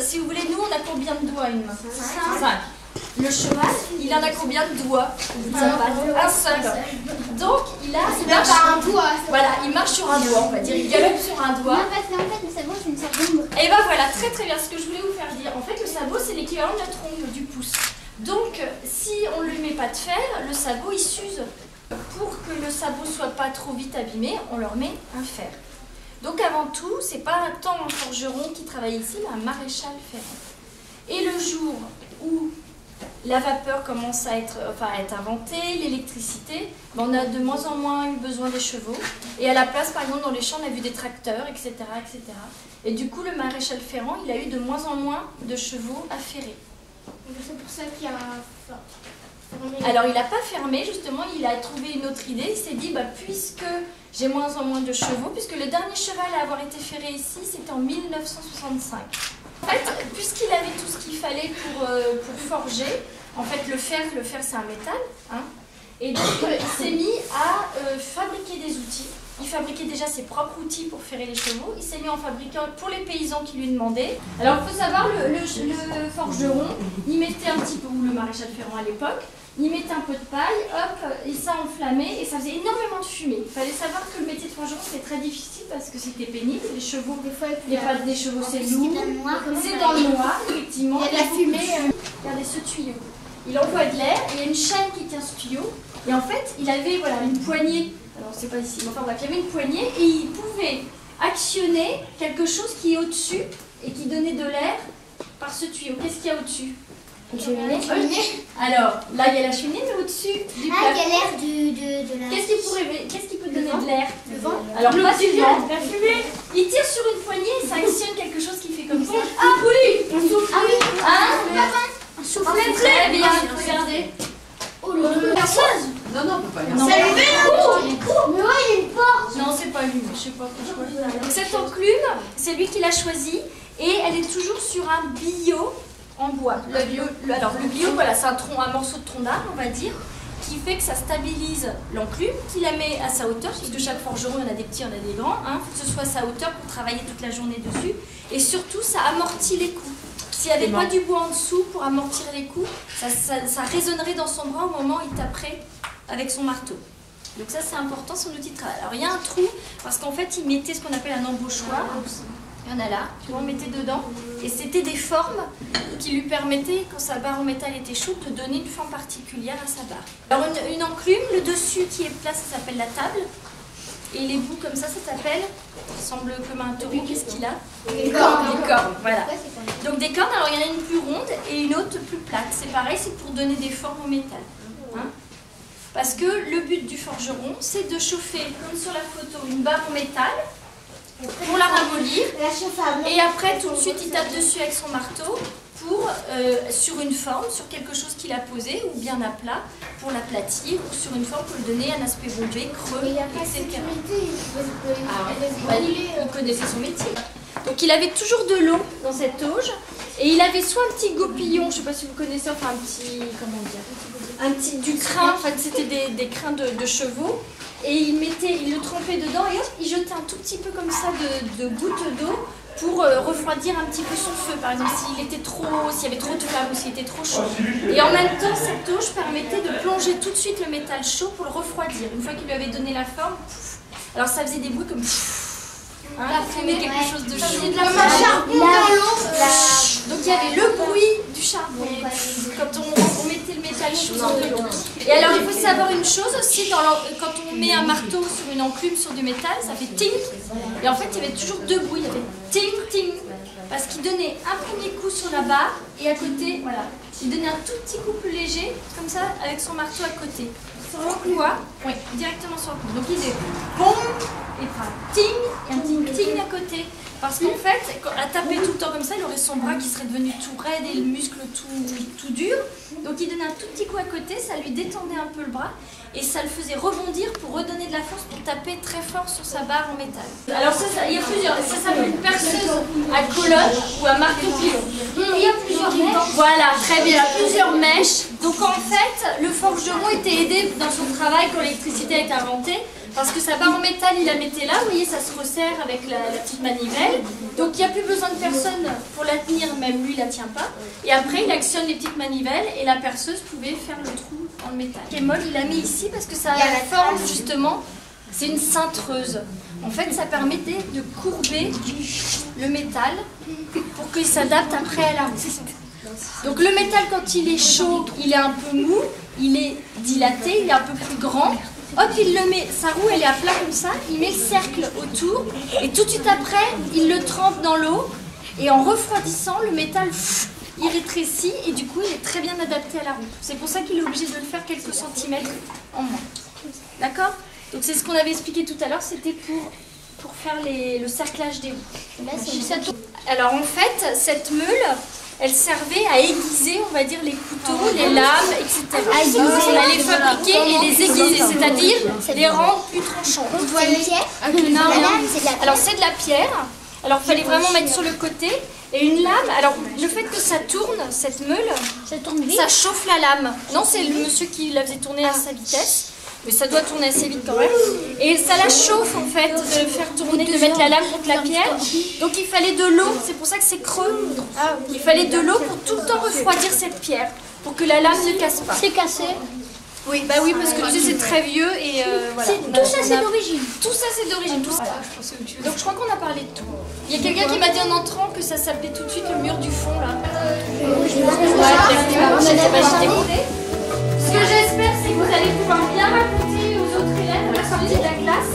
si vous voulez, nous on a combien de doigts une main? 5. Le cheval, il en a combien de doigts? Un seul. Donc il marche, un doigt. voilà, il marche sur un doigt, on va dire. Il galope sur un doigt. Non, parce qu'en fait, le sabot, c'est une sorte de... Et ben voilà, très très bien, ce que je voulais vous faire dire. En fait, le sabot, c'est l'équivalent de notre ongle, du pouce. Donc, si on ne lui met pas de fer, le sabot, il s'use. Pour que le sabot ne soit pas trop vite abîmé, on leur met un fer. Donc, avant tout, c'est pas tant un forgeron qui travaille ici, mais un maréchal ferrant. Et le jour où la vapeur commence à être inventée, l'électricité, ben on a de moins en moins eu besoin des chevaux. Et à la place, par exemple, dans les champs, on a vu des tracteurs, etc., etc. Et du coup, le maréchal ferrant, il a eu de moins en moins de chevaux à ferrer. C'est pour ça qu'il y a un... Alors, il n'a pas fermé, justement, il a trouvé une autre idée. Il s'est dit, bah, puisque j'ai moins en moins de chevaux, puisque le dernier cheval à avoir été ferré ici, c'était en 1965. En fait, puisqu'il avait tout ce qu'il fallait pour forger, en fait, le fer c'est un métal, hein, et donc il s'est mis à fabriquer des outils. Il fabriquait déjà ses propres outils pour ferrer les chevaux. Il s'est mis en fabriquant pour les paysans qui lui demandaient. Alors, il faut savoir, le forgeron, il mettait un petit peu, ou le maréchal ferrant à l'époque, il mettait un peu de paille, hop, et ça enflammait, et ça faisait énormément de fumée. Il fallait savoir que le métier de forgeron, c'était très difficile parce que c'était pénible. Les chevaux, les pattes des chevaux, c'est lourd. C'est dans le noir, effectivement. Il y a de la fumée. Regardez ce tuyau. Il envoie de l'air, et il y a une chaîne qui tient ce tuyau. Et en fait, il avait voilà, une poignée. Alors, c'est pas ici, mais enfin bref, il y avait une poignée et il pouvait actionner quelque chose qui est au-dessus et qui donnait de l'air par ce tuyau. Qu'est-ce qu'il y a au-dessus? Une cheminée. Alors, là, il y a la cheminée, mais au-dessus du plafond. Ah, il y a l'air de la... Qu'est-ce qui peut donner de l'air? Le vent. Alors, pas du vent, la fumée. Il tire sur une poignée et ça actionne quelque chose qui fait comme ça. Ah oui, un soufflet. Ah oui. Hein? Un soufflet. Très bien, regardez. Oh, le perceuse. Non, non, on peut pas dire Non. ça. Ça lui fait là. Mais ouais, il y a une porte. Non, c'est pas lui, je sais pas pourquoi. Donc cette enclume, c'est lui qui l'a choisie et elle est toujours sur un billot en bois. Le billot, voilà, c'est un morceau de tronc d'arbre, on va dire, qui fait que ça stabilise l'enclume, qui la met à sa hauteur, puisque chaque forgeron, il y en a des petits, il y en a des grands, hein, faut que ce soit à sa hauteur pour travailler toute la journée dessus. Et surtout, ça amortit les coups. S'il n'y avait pas du bois en dessous pour amortir les coups, ça résonnerait dans son bras au moment où il taperait avec son marteau. Donc ça, c'est important, son outil de travail. Alors il y a un trou, parce qu'en fait, il mettait ce qu'on appelle un embauchoir. Il y en a là, on mettait dedans. Et c'était des formes qui lui permettaient, quand sa barre en métal était chaude, de donner une forme particulière à sa barre. Alors une enclume, le dessus qui est plat, ça s'appelle la table. Et les bouts comme ça s'appelle, ça semble comme un taureau, qu'est-ce qu'il a? Des cornes. Des cornes, voilà. Donc des cornes, alors il y en a une plus ronde et une autre plus plate. C'est pareil, c'est pour donner des formes en métal. Hein? Parce que le but du forgeron, c'est de chauffer, comme sur la photo, une barre en métal pour la ramollir. Et après, tout de suite, il tape dessus avec son marteau sur une forme, sur quelque chose qu'il a posé, ou bien à plat, pour l'aplatir, ou sur une forme pour lui donner un aspect bombé, creux, etc. Il connaissait son métier. Donc il avait toujours de l'eau dans cette auge, et il avait soit un petit goupillon, je ne sais pas si vous connaissez, enfin un petit, comment dire, du crin, en fait c'était des crins de chevaux, et il le trempait dedans, et hop, il jetait un tout petit peu comme ça de gouttes d'eau, pour refroidir un petit peu son feu, par exemple s'il y avait trop de flammes ou s'il était trop chaud. Et en même temps, cette auge permettait de plonger tout de suite le métal chaud pour le refroidir. Une fois qu'il lui avait donné la forme, alors ça faisait des bruits comme... Hein, il fumait quelque chose de chaud. Comme un charbon dans l'eau. Donc il y avait le bruit du charbon quand on mettait le métal chaud dans de l'eau. Et alors il faut savoir une chose aussi, quand on met un marteau sur une enclume sur du métal, ça fait ting. Et en fait il y avait toujours deux bruits, il y avait ting ting. Parce qu'il donnait un premier coup sur la barre et à côté, voilà, il donnait un tout petit coup plus léger, comme ça, avec son marteau à côté. Pourquoi? Oui, directement sur le coup. Donc il faisait bon et enfin ting et un ting ting à côté. Parce qu'en fait, à taper tout le temps comme ça, il aurait son bras qui serait devenu tout raide et le muscle tout dur. Donc il donnait un tout petit coup à côté, ça lui détendait un peu le bras et ça le faisait rebondir pour redonner de la force pour taper très fort sur sa barre en métal. Alors il y a plusieurs, ça s'appelle une perceuse à colonne ou à marteau-pilon. Il y a plusieurs mèches. Voilà, très bien, plusieurs mèches. Donc en fait, le forgeron était aidé dans son travail quand l'électricité a été inventée Parce que sa barre en métal, il la mettait là, vous voyez, ça se resserre avec la petite manivelle. Donc il n'y a plus besoin de personne pour la tenir, même lui, il la tient pas. Et après, il actionne les petites manivelles et la perceuse pouvait faire le trou en métal. Et Moll, il l'a mis ici parce que ça a la forme, justement, c'est une cintreuse. En fait, ça permettait de courber le métal pour qu'il s'adapte après à la roue. Donc le métal, quand il est chaud, il est un peu mou, il est dilaté, il est un peu plus grand. Hop, il le met, sa roue elle est à plat comme ça, il met le cercle autour et tout de suite après, il le trempe dans l'eau et en refroidissant, le métal il rétrécit et du coup il est très bien adapté à la roue. C'est pour ça qu'il est obligé de le faire quelques centimètres en moins. D'accord? Donc c'est ce qu'on avait expliqué tout à l'heure, c'était pour faire le cerclage des roues. Alors en fait, cette meule, elle servait à aiguiser, on va dire, les couteaux, les lames, etc. À les fabriquer et les aiguiser, c'est-à-dire les rendre plus tranchants. On voit une pierre. Alors c'est de la pierre. Alors il fallait vraiment mettre sur le côté. Et une lame, alors le fait que ça tourne, cette meule, ça chauffe la lame. Non, c'est le monsieur qui la faisait tourner à sa vitesse. Mais ça doit tourner assez vite quand même. Et ça la chauffe en fait, de faire tourner, de mettre la lame contre la pierre. Donc il fallait de l'eau, c'est pour ça que c'est creux. Il fallait de l'eau pour tout le temps refroidir cette pierre, pour que la lame ne casse pas. C'est cassé. Oui, bah oui, parce que tu sais, c'est très vieux et voilà. Tout ça c'est d'origine. Tout ça c'est d'origine, tout ça. Donc je crois qu'on a parlé de tout. Il y a quelqu'un qui m'a dit en entrant que ça s'appelait tout de suite le mur du fond là. Ce que j'espère, c'est que vous allez pouvoir bien raconter aux autres élèves à la sortie de la classe.